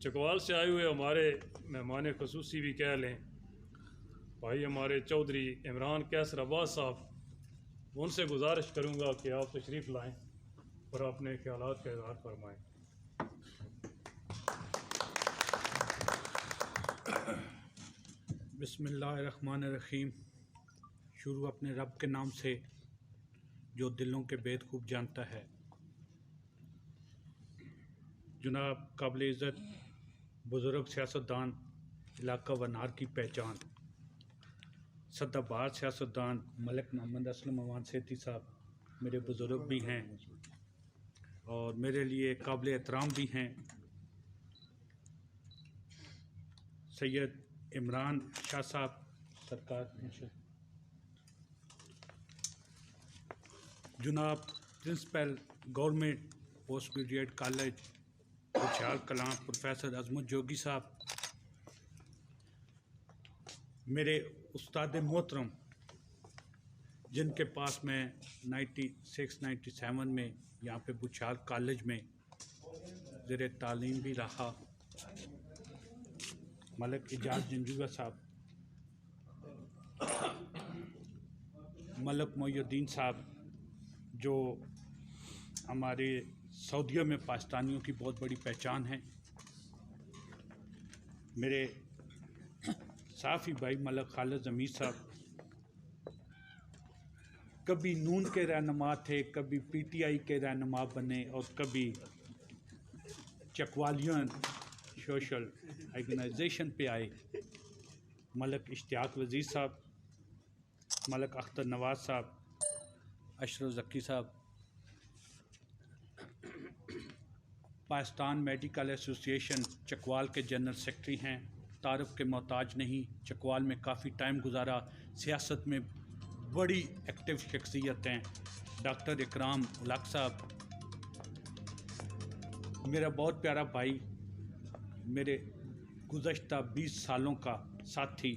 चकवाल से आए हुए हमारे मेहमान खसूसी भी कह लें भाई हमारे चौधरी इमरान कैसर अब्बास साहब, उनसे गुजारिश करूंगा कि आप तशरीफ़ लाएं और अपने ख्यालात का इज़हार फरमाएं। बिस्मिल्लाहिर्रहमानिर्रहीम। शुरू अपने रब के नाम से जो दिलों के भेद खूब जानता है। जनाब काबिल इज़्ज़त बुज़ुर्ग सियासतदान, इलाका वनार की पहचान, सदाबहार सियासतदान मलिक मोहम्मद असलम अवान सेठी साहब मेरे बुज़ुर्ग भी हैं और मेरे लिए काबिल एहतराम भी हैं। सैयद इमरान शाह साहब सरकार, जनाब principal government post graduate college Khushhal Kalan professor अजमत जोगी साहब, मेरे उस्ताद मोहतरम जिनके पास मैं 96-97 में यहाँ पे खुशहाल कॉलेज में ज़ेरे तालीम भी रहा, मलिक इजाज़ जंजुआ साहब, मलिक मोइनुद्दीन साहब जो हमारे सऊदीया में पाकिस्तानियों की बहुत बड़ी पहचान है, मेरे साफ़ी भाई मलिक खालिद ज़मीर साहब, कभी नून के रहनुमा थे, कभी पीटीआई के रहनुमा बने और कभी चकवालियन सोशल ऑर्गेनाइजेशन पे आए। मलिक इश्तियाक वज़ीर साहब, मलिक अख्तर नवाज़ साहब, अशरफ ज़की साहब, पाकिस्तान मेडिकल एसोसिएशन चकवाल के जनरल सेक्रेटरी हैं, तारफ़ के मोहताज नहीं, चकवाल में काफ़ी टाइम गुजारा, सियासत में बड़ी एक्टिव शख्सियत हैं। डॉक्टर इकराम उलग साहब, मेरा बहुत प्यारा भाई, मेरे गुज़श्ता 20 सालों का साथी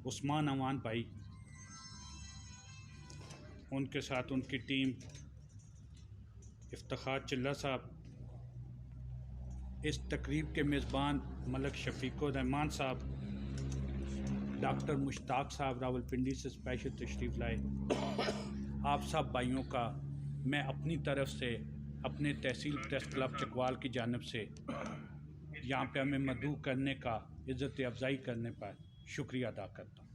उस्मान अमान भाई, उनके साथ उनकी टीम, इफ्तिखार चिल्ला साहब, इस तकरीब के मेज़बान मलिक शफीकुर रहमान साहब, डॉक्टर मुश्ताक साहब रावलपिंडी से स्पेशल तशरीफ़ लाए। आप सब भाइयों का मैं अपनी तरफ से अपने तहसील प्रेस क्लब चकवाल की जानिब से यहाँ पे हमें मदऊ करने का, इज़्ज़त अफ़ज़ाई करने पर शुक्रिया अदा करता हूँ।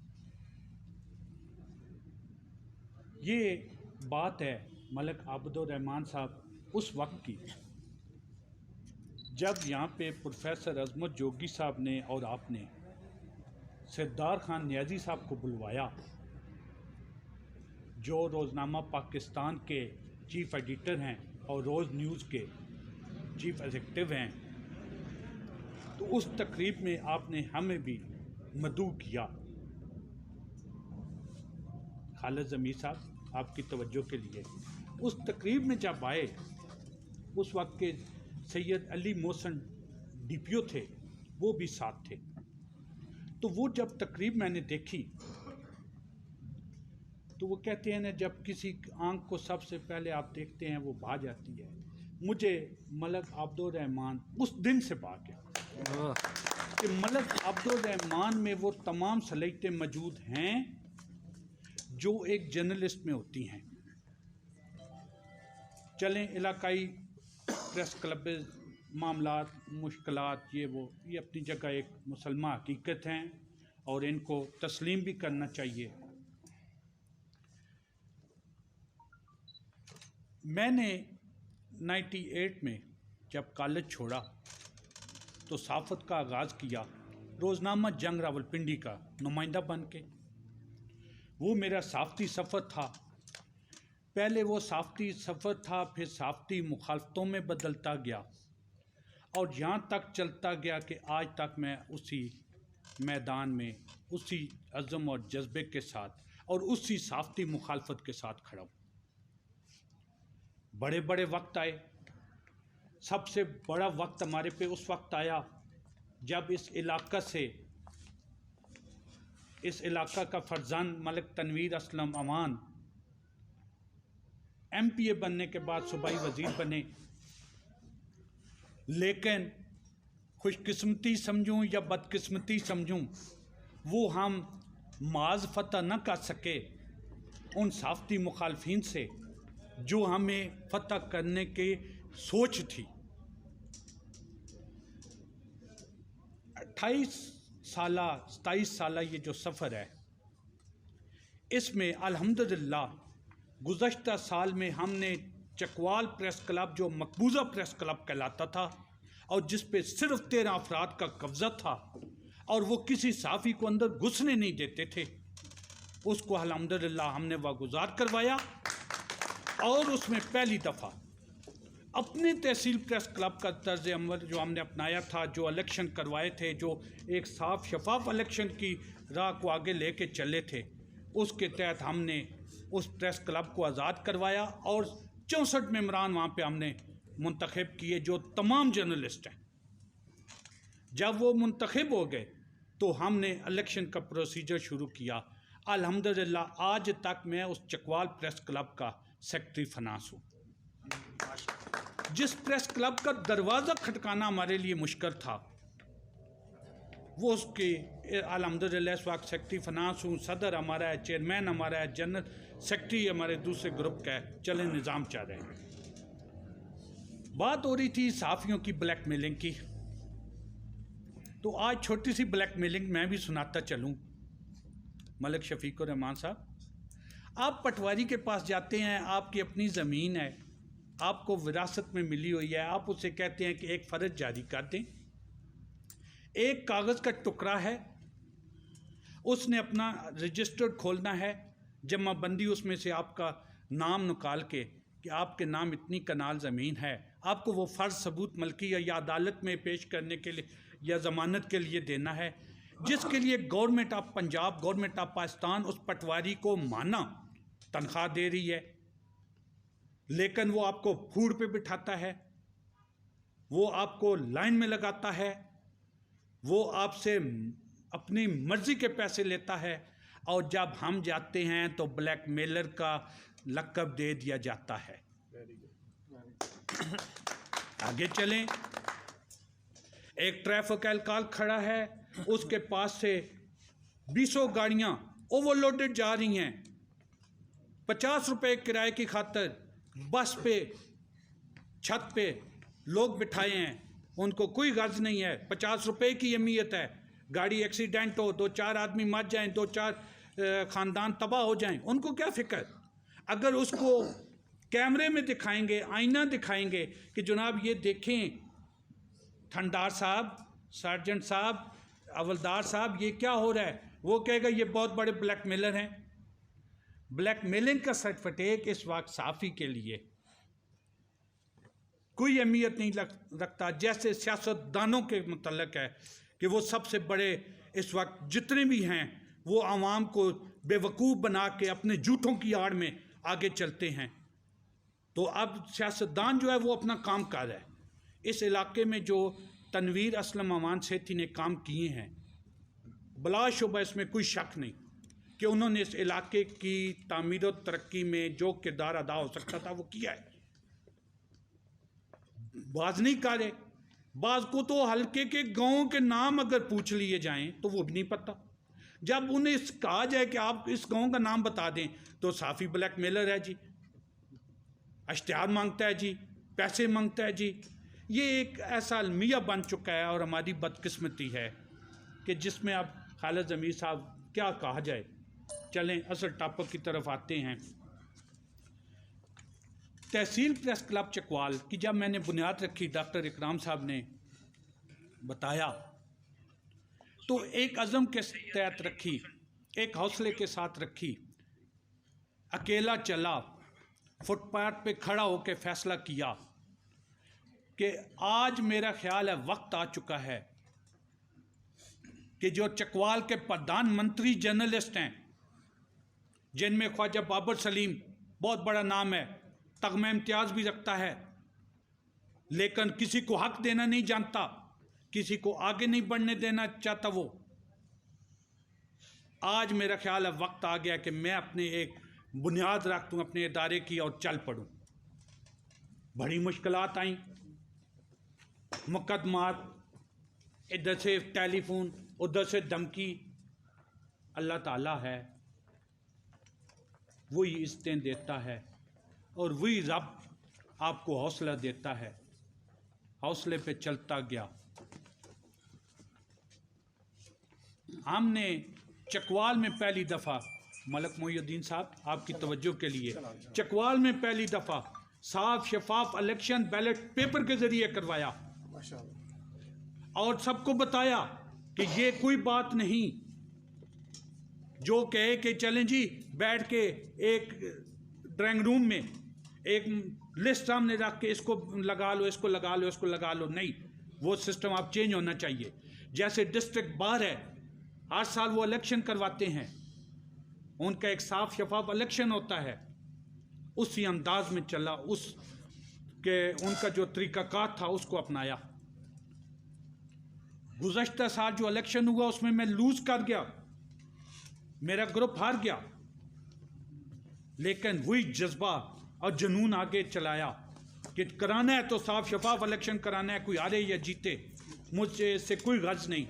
ये बात है मलिक आबिदुर रहमान साहब उस वक्त की जब यहाँ पे प्रोफेसर अजमत जोगी साहब ने और आपने सरदार खान नियाज़ी साहब को बुलवाया, जो रोज़नामा पाकिस्तान के चीफ़ एडिटर हैं और रोज़ न्यूज़ के चीफ़ एग्जीक्यूटिव हैं। तो उस तकरीब में आपने हमें भी मदऊ किया। खालिद ज़मीर साहब, आपकी तवज्जो के लिए उस तकरीब में जब आए, उस वक्त के सैयद अली मोहसन डीपीओ थे, वो भी साथ थे। तो वो जब तकरीब मैंने देखी तो वो कहते हैं ना, जब किसी आंख को सबसे पहले आप देखते हैं वो भा जाती है। मुझे मलिक आबिदुर रहमान उस दिन से भा गया कि मलिक आबिदुर रहमान में वो तमाम सलाहियतें मौजूद हैं जो एक जर्नलिस्ट में होती हैं। चलें इलाकाई प्रेस क्लब मामलात, मुश्किलात, ये अपनी जगह एक मुसलमान हकीकत हैं और इनको तस्लीम भी करना चाहिए। मैंने 98 में जब कॉलेज छोड़ा तो सहाफ़त का आगाज़ किया, रोज़नामा जंग रावलपिंडी का नुमाइंदा बन के। वो मेरा सहाफ़ती सफ़र था। पहले वो सहाफ़ती सफ़र था, फिर सहाफ़ती मुखालफतों में बदलता गया और यहाँ तक चलता गया कि आज तक मैं उसी मैदान में उसी अज़्म और जज्बे के साथ और उसी सहाफ़ती मुखालफत के साथ खड़ा हूँ। बड़े बड़े वक्त आए, सबसे बड़ा वक्त हमारे पे उस वक्त आया जब इस इलाका का फरजान मलिक तनवीर असलम अमान MPA बनने के बाद सूबाई वज़ीर बने, लेकिन खुशकिस्मती समझूं या बदकिस्मती समझूं, वो हम माज फतह न कर सके उन साफ़ती मुखालफिन से जो हमें फतह करने की सोच थी। 27 साल ये जो सफ़र है, इसमें अल्हम्दुलिल्लाह गुज़श्ता साल में हमने चकवाल प्रेस क्लब, जो मकबूजा प्रेस क्लब कहलाता था और जिस पे सिर्फ 13 अफराद का कब्ज़ा था और वो किसी साफ़ी को अंदर घुसने नहीं देते थे, उसको अल्हम्दुलिल्लाह हमने वागुज़ार करवाया और उसमें पहली दफ़ा अपने तहसील प्रेस क्लब का तर्ज अमल जो हमने अपनाया था, जो इलेक्शन करवाए थे, जो एक साफ शफाफ इलेक्शन की राह को आगे लेके चले थे, उसके तहत हमने उस प्रेस क्लब को आज़ाद करवाया और 64 मेंबरान वहाँ पे हमने मुंतखब किए जो तमाम जर्नलिस्ट हैं। जब वो मुंतखब हो गए तो हमने इलेक्शन का प्रोसीजर शुरू किया। अल्हम्दुलिल्लाह आज तक मैं उस चकवाल प्रेस क्लब का सेक्रेटरी फनास हूँ। जिस प्रेस क्लब का दरवाज़ा खटकाना हमारे लिए मुश्किल था, वो उसके अल्हम्दुलिल्लाह इस वक्त सेक्रेटरी फनास हूँ। सदर हमारा है, चेयरमैन हमारा है, जनरल सेक्रेटरी हमारे दूसरे ग्रुप का है। चले निज़ाम चाह रहे हैं। बात हो रही थी साफ़ियों की ब्लैकमेलिंग की, तो आज छोटी सी ब्लैकमेलिंग मैं भी सुनाता चलूँ। मलिक शफीकुर रहमान साहब, आप पटवारी के पास जाते हैं, आपकी अपनी ज़मीन है, आपको विरासत में मिली हुई है, आप उसे कहते हैं कि एक फ़र्ज जारी कर दें। एक कागज़ का टुकड़ा है, उसने अपना रजिस्टर्ड खोलना है, जमाबंदी उसमें से आपका नाम निकाल के कि आपके नाम इतनी कनाल ज़मीन है, आपको वो फ़र्ज सबूत मल्की या अदालत में पेश करने के लिए या ज़मानत के लिए देना है, जिसके लिए government of Punjab, government of Pakistan उस पटवारी को माना तनख्वाह दे रही है, लेकिन वो आपको फूड पे बिठाता है, वो आपको लाइन में लगाता है, वो आपसे अपनी मर्जी के पैसे लेता है और जब हम जाते हैं तो ब्लैकमेलर का लक़ब दे दिया जाता है। आगे चलें, एक ट्रैफिक एहलकार खड़ा है, उसके पास से 20 गाड़ियाँ ओवरलोडेड जा रही हैं, 50 रुपए किराए की खातर बस पे छत पे लोग बिठाए हैं, उनको कोई गर्ज नहीं है, 50 रुपए की अहमियत है। गाड़ी एक्सीडेंट हो, 2-4 आदमी मर जाएं, 2-4 ख़ानदान तबाह हो जाएं, उनको क्या फ़िक्र। अगर उसको कैमरे में दिखाएंगे, आईना दिखाएंगे कि जनाब ये देखें ठंडार साहब, सार्जेंट साहब, हवलदार साहब, ये क्या हो रहा है, वो कहेगा ये बहुत बड़े ब्लैकमेलर हैं। ब्लैकमेलिंग का सर्टिफिकेट इस वक्त साफ़ी के लिए कोई अहमियत नहीं रखता, जैसे सियासतदानों के मुतल्लिक़ है कि वो सबसे बड़े इस वक्त जितने भी हैं वो आवाम को बेवकूफ़ बना के अपने झूठों की आड़ में आगे चलते हैं। तो अब सियासतदान जो है वो अपना काम कर रहा है। इस इलाके में जो तनवीर असलम अमान सेठी ने काम किए हैं, बिलाशुबा इसमें कोई शक नहीं कि उन्होंने इस इलाके की तामीर और तरक्की में जो किरदार अदा हो सकता था वो किया है। बाज नहीं कर रहे, बाज को तो हल्के के गाँव के नाम अगर पूछ लिए जाएं तो वो भी नहीं पता। जब उन्हें कहा जाए कि आप इस गांव का नाम बता दें तो साफ़ी ब्लैकमेलर है जी, इश्तिहार मांगता है जी, पैसे मांगता है जी। ये एक ऐसा अलमिया बन चुका है और हमारी बदकिस्मती है कि जिसमें अब खालिद ज़मीर साहब क्या कहा जाए। चलें असल टॉपिक की तरफ आते हैं। तहसील प्रेस क्लब चकवाल की जब मैंने बुनियाद रखी, डॉक्टर इकराम साहब ने बताया तो एक अज़म के तहत रखी, एक हौसले के साथ रखी। अकेला चला, फुटपाथ पे खड़ा होकर फैसला किया कि आज मेरा ख्याल है वक्त आ चुका है कि जो चकवाल के प्रधानमंत्री जर्नलिस्ट हैं, जिनमें ख्वाजा बाबर सलीम बहुत बड़ा नाम है, तगमा इम्तियाज़ भी रखता है, लेकिन किसी को हक देना नहीं जानता, किसी को आगे नहीं बढ़ने देना चाहता, वो आज मेरा ख्याल है वक्त आ गया कि मैं अपने एक बुनियाद रख दूँ अपने इदारे की और चल पड़ूँ। बड़ी मुश्किलात आई, मुकदमात, इधर से टेलीफोन, उधर से धमकी। अल्लाह ताला है, वही इज़्ज़तें देता है और वही रब आपको हौसला देता है। हौसले पे चलता गया। हमने चकवाल में पहली दफ़ा, मलक मोहिउद्दीन साहब आपकी तवज्जो के लिए, चकवाल में पहली दफ़ा साफ शफाफ इलेक्शन बैलेट पेपर के ज़रिए करवाया और सबको बताया कि ये कोई बात नहीं जो कहे कि चलें जी बैठ के एक ड्राइंग रूम में एक लिस्ट सामने रख के इसको लगा लो, इसको लगा लो, इसको लगा लो। नहीं, वो सिस्टम आप चेंज होना चाहिए। जैसे डिस्ट्रिक्ट बार है, हर साल वो इलेक्शन करवाते हैं, उनका एक साफ शफाफ इलेक्शन होता है, उसी अंदाज में चला, उस के उनका जो तरीक़ाकार था उसको अपनाया। गुज़श्ता साल जो इलेक्शन हुआ उसमें मैं लूज कर गया, मेरा ग्रुप हार गया, लेकिन वही जज्बा और जुनून आगे चलाया कि कराना है तो साफ शफाफ इलेक्शन कराना है, कोई हारे या जीते, मुझसे इससे कोई गर्ज नहीं।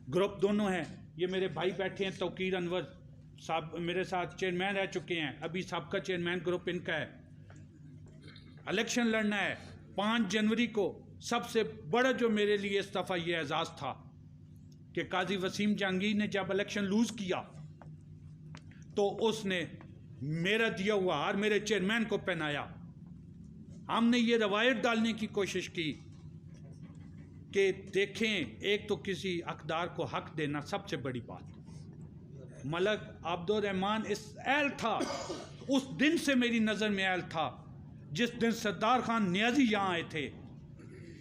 ग्रुप दोनों हैं, ये मेरे भाई बैठे हैं, तौकीर अनवर साहब मेरे साथ चेयरमैन रह चुके हैं, अभी सबका चेयरमैन ग्रुप इनका है। इलेक्शन लड़ना है 5 जनवरी को। सबसे बड़ा जो मेरे लिए इस दफ़ा ये एजाज़ था कि काजी वसीम जहांगीर ने जब इलेक्शन लूज़ किया तो उसने मेरा दिया हुआ हार मेरे चेयरमैन को पहनाया। हमने ये रवायत डालने की कोशिश की कि देखें, एक तो किसी हकदार को हक देना सबसे बड़ी बात। मलक अब्दुल रहमान इस अहल था, उस दिन से मेरी नज़र में अहल था जिस दिन सरदार खान नियाजी यहाँ आए थे।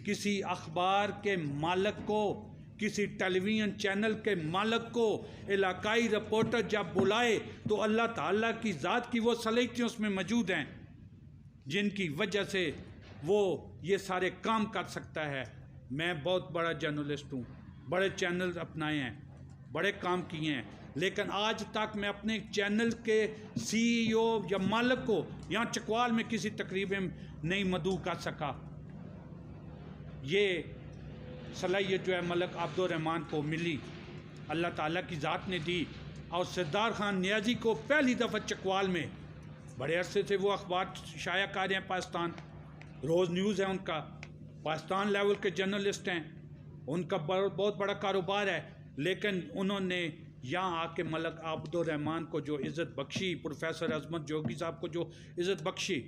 किसी अखबार के मालिक को, किसी टेलीविज़न चैनल के मालिक को इलाकाई रिपोर्टर जब बुलाए तो अल्लाह ताला की ज़ात की वो सलाहियतें उसमें मौजूद हैं जिनकी वजह से वो ये सारे काम कर सकता है। मैं बहुत बड़ा जर्नलिस्ट हूँ, बड़े चैनल अपनाए हैं, बड़े काम किए हैं, लेकिन आज तक मैं अपने चैनल के CEO या मालिक को यहाँ चकवाल में किसी तकरीब में नहीं मदऊ कर सका। ये सलाहियत जो है मलक अब्दुल रहमान को मिली, अल्लाह ताला की ज़ात ने दी। और सरदार खान नियाजी को पहली दफ़ा चकवाल में, बड़े अरसे से वो अखबार शाया कर रहे हैं, पाकिस्तान रोज़ न्यूज़ है उनका, पाकिस्तान लेवल के जर्नलिस्ट हैं, उनका बहुत बड़ा कारोबार है, लेकिन उन्होंने यहाँ आके मलक अब्दुल रहमान को जो इज़्ज़त बख्शी, प्रोफेसर अजमत जोगी साहब को जो इज़्ज़त बख्शी,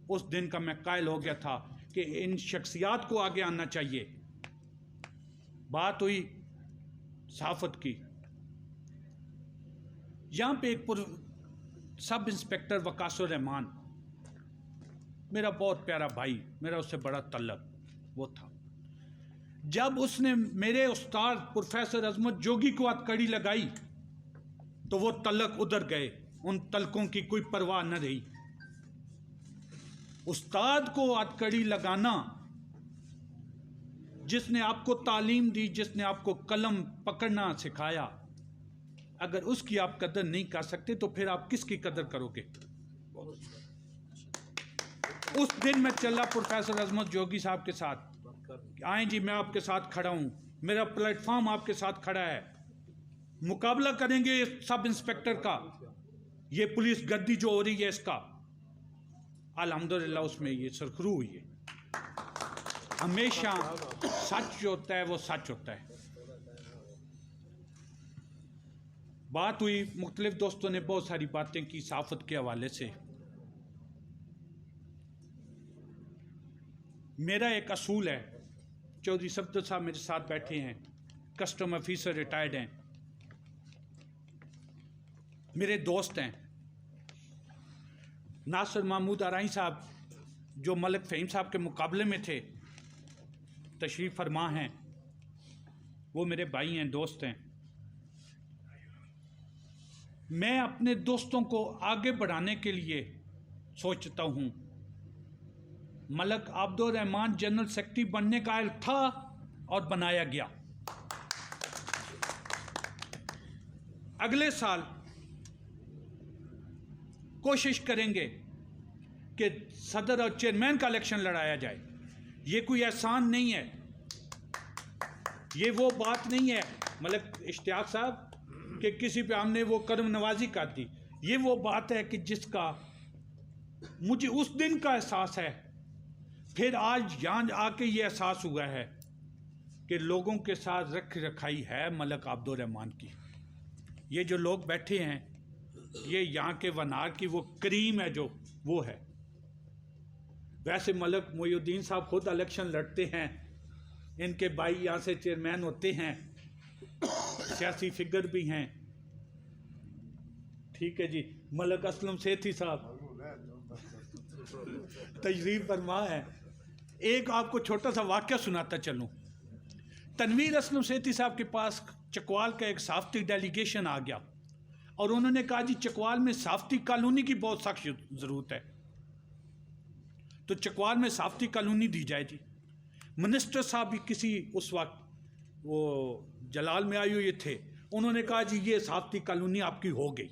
उस दिन का मैं कायल हो गया था कि इन शख्सियात को आगे आना चाहिए। बात हुई सहाफ़त की, यहाँ पे एक सब इंस्पेक्टर वकासुर रहमान, मेरा बहुत प्यारा भाई, मेरा उससे बड़ा तल्लक वो था। जब उसने मेरे उस्ताद प्रोफेसर अजमत जोगी को हथकड़ी लगाई तो वो तलक उधर गए, उन तलकों की कोई परवाह न रही। उस्ताद को हथकड़ी लगाना, जिसने आपको तालीम दी, जिसने आपको कलम पकड़ना सिखाया, अगर उसकी आप कदर नहीं कर सकते तो फिर आप किसकी कदर करोगे। उस दिन मैं चला प्रोफेसर अजमत जोगी साहब के साथ, आए जी मैं आपके साथ खड़ा हूं, मेरा प्लेटफॉर्म आपके साथ खड़ा है, मुकाबला करेंगे सब इंस्पेक्टर का, ये पुलिस गद्दी जो हो रही है इसका। अल्हम्दुलिल्लाह उसमें ये सरखरू हुई है। हमेशा सच जो होता है वो सच होता है। बात हुई, मुख्तलिफ दोस्तों ने बहुत सारी बातें की सहाफ़त के हवाले से। मेरा एक असूल है, चौधरी सफदर साहब मेरे साथ बैठे हैं, कस्टम ऑफिसर रिटायर्ड हैं, मेरे दोस्त हैं। नासिर महमूद आराई साहब जो मलिक फ़हीम साहब के मुकाबले में थे, तशरीफ़ फरमा हैं, वो मेरे भाई हैं, दोस्त हैं। मैं अपने दोस्तों को आगे बढ़ाने के लिए सोचता हूँ। मलक अब्दुल रहमान जनरल सेक्रेटरी बनने का अहल था और बनाया गया। अगले साल कोशिश करेंगे कि सदर और चेयरमैन का इलेक्शन लड़ाया जाए। ये कोई एहसान नहीं है, ये वो बात नहीं है मतलब इश्तियाक साहब कि किसी पे हमने वो करम नवाजी कर दी। ये वो बात है कि जिसका मुझे उस दिन का एहसास है, फिर आज यहाँ आके ये एहसास हुआ है कि लोगों के साथ रख रखाई है मलक अब्दुर्रहमान की। ये जो लोग बैठे हैं ये यहाँ के वनार की वो करीम है जो वो है। वैसे मलक मोइनुद्दीन साहब खुद इलेक्शन लड़ते हैं, इनके भाई यहाँ से चेयरमैन होते हैं, सियासी फिगर भी हैं। ठीक है जी। मलक असलम सेठी साहब तशरीफ फरमा है। एक आपको छोटा सा वाक़या सुनाता चलूं। तनवीर असलम सेठी साहब के पास चकवाल का एक साफ्ती डेलीगेशन आ गया और उन्होंने कहा जी चकवाल में साफ्ती कॉलोनी की बहुत सख्त ज़रूरत है, तो चकवाल में साफ्ती कॉलोनी दी जाए जी। मिनिस्टर साहब भी किसी उस वक्त वो जलाल में आए हुए थे, उन्होंने कहा जी ये साफ्ती कॉलोनी आपकी हो गई।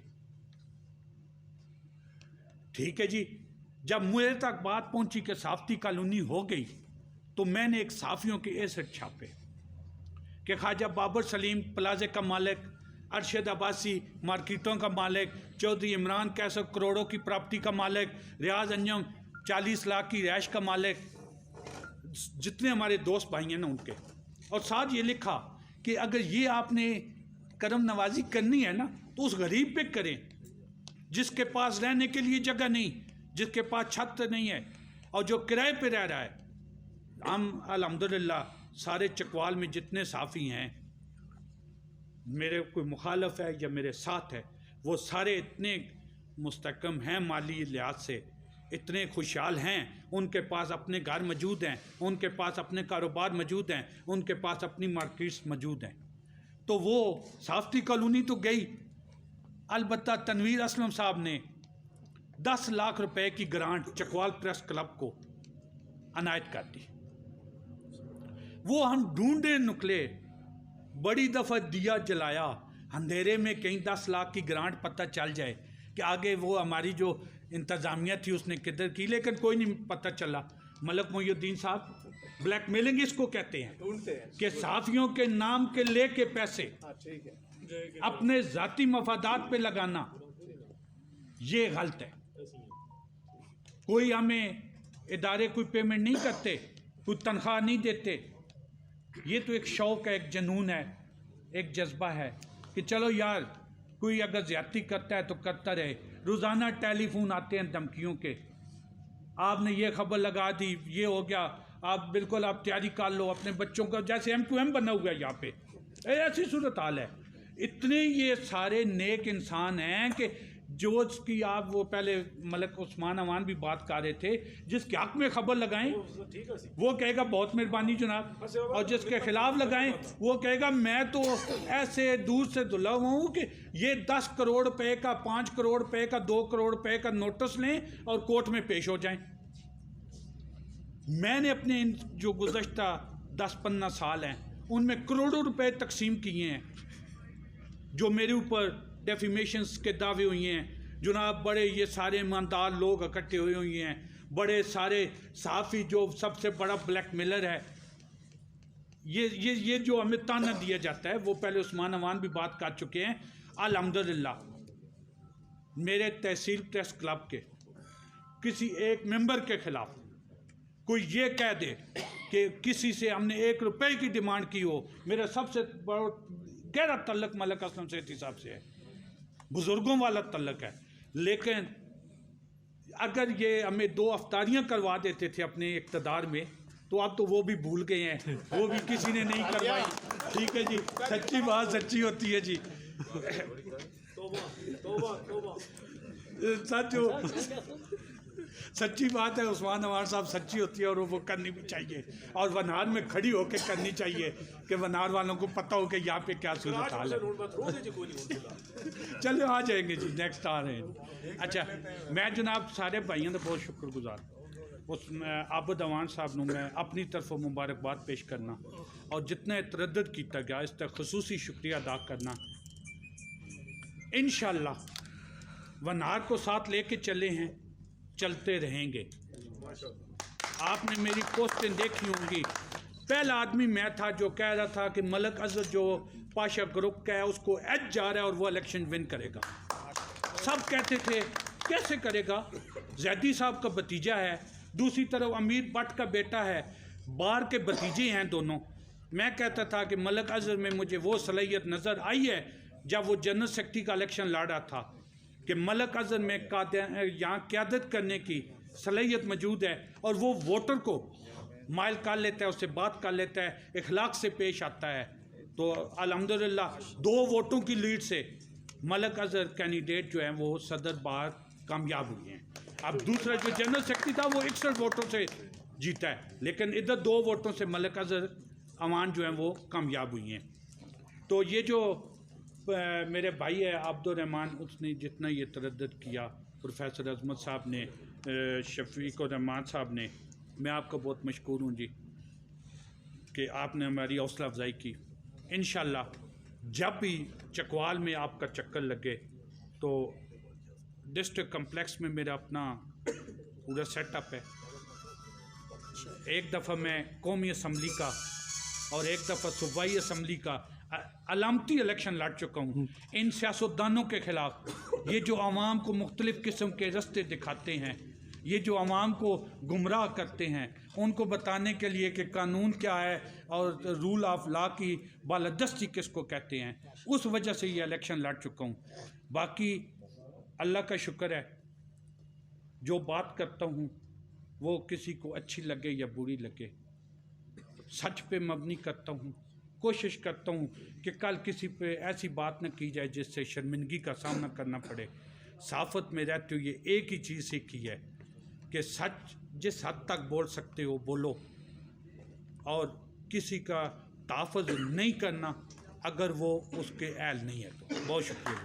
ठीक है जी। जब मुझे तक बात पहुंची कि साफ्ती कॉलोनी हो गई तो मैंने एक साफियों के एसेट छापे कि ख्वाजा बाबर सलीम प्लाजे का मालिक, अरशद अब्बासी मार्केटों का मालिक, चौधरी इमरान कैसर करोड़ों की प्रॉपर्टी का मालिक, रियाज अंजम 40 लाख की रैश का मालिक, जितने हमारे दोस्त भाई हैं ना उनके। और साथ ये लिखा कि अगर ये आपने करम नवाजी करनी है ना तो उस गरीब पे करें जिसके पास रहने के लिए जगह नहीं, जिसके पास छत नहीं है और जो किराए पे रह रहा है। हम अल्हम्दुलिल्लाह सारे चकवाल में जितने साफ़ी हैं, मेरे कोई मुखालफ है या मेरे साथ है, वो सारे इतने मुस्तकम हैं माली लिहाज से, इतने खुशहाल हैं, उनके पास अपने घर मौजूद हैं, उनके पास अपने कारोबार मौजूद हैं, उनके पास अपनी मार्केट्स मौजूद हैं। तो वो साफ्ती कॉलोनी तो गई, अलबत्ता तनवीर असलम साहब ने 10 लाख रुपए की ग्रांट चकवाल प्रेस क्लब को अनायत कर दी। वो हम ढूंढे निकले, बड़ी दफ़ा दिया जलाया, अंधेरे में कहीं 10 लाख की ग्रांट पता चल जाए कि आगे वो हमारी जो इंतज़ामिया थी उसने किधर की, लेकिन कोई नहीं पता चला। मलक मोइनुद्दीन साहब ब्लैकमेलिंग इसको कहते हैं कि साफियों के नाम के लेके पैसे अपने ज़ाती मफादात पे लगाना, ये गलत है। कोई हमें इदारे कोई पेमेंट नहीं करते, कोई तनख्वाह नहीं देते। ये तो एक शौक़ है, एक जुनून है, एक जज्बा है कि चलो यार कोई अगर ज़्यादती करता है तो करता रहे। रोज़ाना टेलीफोन आते हैं धमकियों के, आपने ये खबर लगा दी, ये हो गया, आप बिल्कुल आप तैयारी कर लो अपने बच्चों का, जैसे M2M बना हुआ है यहाँ पे, ऐसी सूरत हाल है। इतने ये सारे नेक इंसान हैं कि जो उसकी आप वो पहले मलक उस्मान अमान भी बात कर रहे थे, जिसके हक में खबर लगाएं वो कहेगा बहुत मेहरबानी जनाब, और जिसके खिलाफ लगाएं वो कहेगा मैं तो ऐसे दूर से धुला हुआ हूँ कि ये 10 करोड़ रुपए का, 5 करोड़ रुपए का, 2 करोड़ रुपए का नोटिस लें और कोर्ट में पेश हो जाएं। मैंने अपने जो गुज़श्ता 10-15 साल हैं उनमें करोड़ों रुपए तकसीम किए हैं, जो मेरे ऊपर डेफिमेशंस के दावे हुए हैं। जनाब बड़े ये सारे ईमानदार लोग इकट्ठे हुए हैं, बड़े सारे साफ़ी, जो सबसे बड़ा ब्लैकमेलर है, ये जो हमें ताना दिया जाता है, वो पहले उस्मान अमान भी बात कर चुके हैं। अल्हम्दुलिल्लाह मेरे तहसील प्रेस क्लब के किसी एक मेंबर के खिलाफ कोई ये कह दे कि किसी से हमने 1 रुपए की डिमांड की हो, मेरा सबसे बड़ा गहरा तल्लक मलक असलम सेठी साहब से है, बुजुर्गों वाला तल्लक है। लेकिन अगर ये हमें 2 अफ्तारियाँ करवा देते थे अपने इक़्तिदार में, तो अब तो वो भी भूल गए हैं, वो भी किसी ने नहीं करवाई। ठीक है जी, सच्ची बात सच्ची होती है जी। सच्ची बात है, उस्मान अमान साहब सच्ची होती है और वो करनी भी चाहिए, और वनार में खड़ी होकर करनी चाहिए कि वनार वालों को पता हो कि यहाँ पे क्या सूरत हाल है। चलो आ जाएंगे जी, नेक्स्ट आ रहे हैं। अच्छा, मैं जनाब सारे भाइयों का बहुत शुक्रगुजार, उस आबद अवान साहब नूं मैं अपनी तरफों मुबारकबाद पेश करना, और जितना तरद्दुद किया गया इस तक खसूसी शुक्रिया अदा करना। इंशाअल्लाह वनार को साथ लेके चले हैं, चलते रहेंगे। आपने मेरी पोस्टें देखी होंगी पहला आदमी मैं था जो कह रहा था कि मलक अजहर जो पाशा ग्रुप का है उसको एच जा रहा है और वो इलेक्शन विन करेगा। सब कहते थे कैसे करेगा, जैदी साहब का भतीजा है, दूसरी तरफ अमीर भट्ट का बेटा है, बार के भतीजे हैं दोनों। मैं कहता था कि मलक अजहर में मुझे वो सलाहियत नज़र आई है जब वो जनरल सेक्रेटरी का इलेक्शन लड़ा था कि मलक अजहर में यहाँ क़यादत करने की सलाहियत मौजूद है और वो वोटर को माइल कर लेता है, उससे बात कर लेता है, इखलाक से पेश आता है। तो अल्हम्दुलिल्लाह 2 वोटों की लीड से मलक अजहर कैंडिडेट जो हैं वो सदर बार कामयाब हुए हैं। अब दूसरा जो जनरल सेक्रेटरी था वो 61 वोटों से जीता है, लेकिन इधर 2 वोटों से मलक अजहर अवान जो हैं वो कामयाब हुई हैं। तो ये जो मेरे भाई है अब्दुर्रहमान, उसने जितना ये तरद्दुद किया, प्रोफेसर अजमत साहब ने, शफीक और रहमान साहब ने, मैं आपका बहुत मशकूर हूँ जी कि आपने हमारी हौसला अफजाई की। इंशाल्लाह जब भी चकवाल में आपका चक्कर लगे तो डिस्ट्रिक्ट कम्प्लेक्स में मेरा अपना पूरा सेटअप है। एक दफ़ा मैं कौमी असम्बली का और एक दफ़ा सूबाई असम्बली का अलामती इलेक्शन लड़ चुका हूँ। इन सियासतदानों के ख़िलाफ़, ये जो आवाम को मुख्तलिफ़ किस्म के रास्ते दिखाते हैं, ये जो आवाम को गुमराह करते हैं, उनको बताने के लिए कि कानून क्या है और रूल ऑफ लॉ की बालादस्ती किसको कहते हैं, उस वजह से ये इलेक्शन लड़ चुका हूँ। बाकी अल्लाह का शुक्र है, जो बात करता हूँ वो किसी को अच्छी लगे या बुरी लगे, सच पे मबनी करता हूँ। कोशिश करता हूँ कि कल किसी पे ऐसी बात न की जाए जिससे शर्मिंदगी का सामना करना पड़े। साफत में रहते हुए एक ही चीज़ सीखी है कि सच जिस हद तक बोल सकते हो बोलो, और किसी का तहफ़्फ़ुज़ नहीं करना अगर वो उसके अहल नहीं है तो। बहुत शुक्रिया।